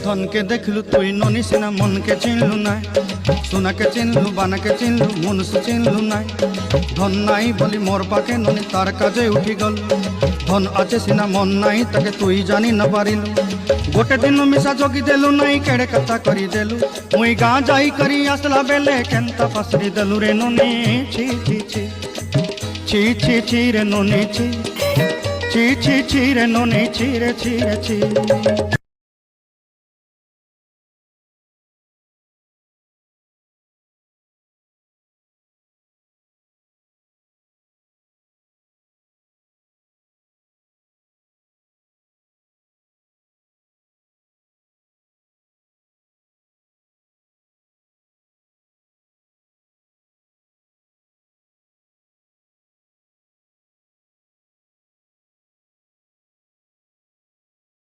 ধনকে দেখলু তুই ননি সিনা মনকে চিনলু নাই, সোনাকে চিনলু বানাকে চিনলু মনুষ চিনলু নাই। ধন নাই বলি মোর পাকে ননি তার কাজে উঠি গল, ধন আছে সিনা মন নাই তাকে তুই জানি না পারিলু। গোটে দিন মিশা জগি দেলু নাই কেড়ে কথা করি দেলু, মুই গাঁ যাই করি আসলা বেলে কেনতা পাসরি দেলু রে ননি। ছি ছি ছি ছি ছি ছি রে ননি ছি ছি ছি ছি রে ননি ছি রে ছি রে ছি।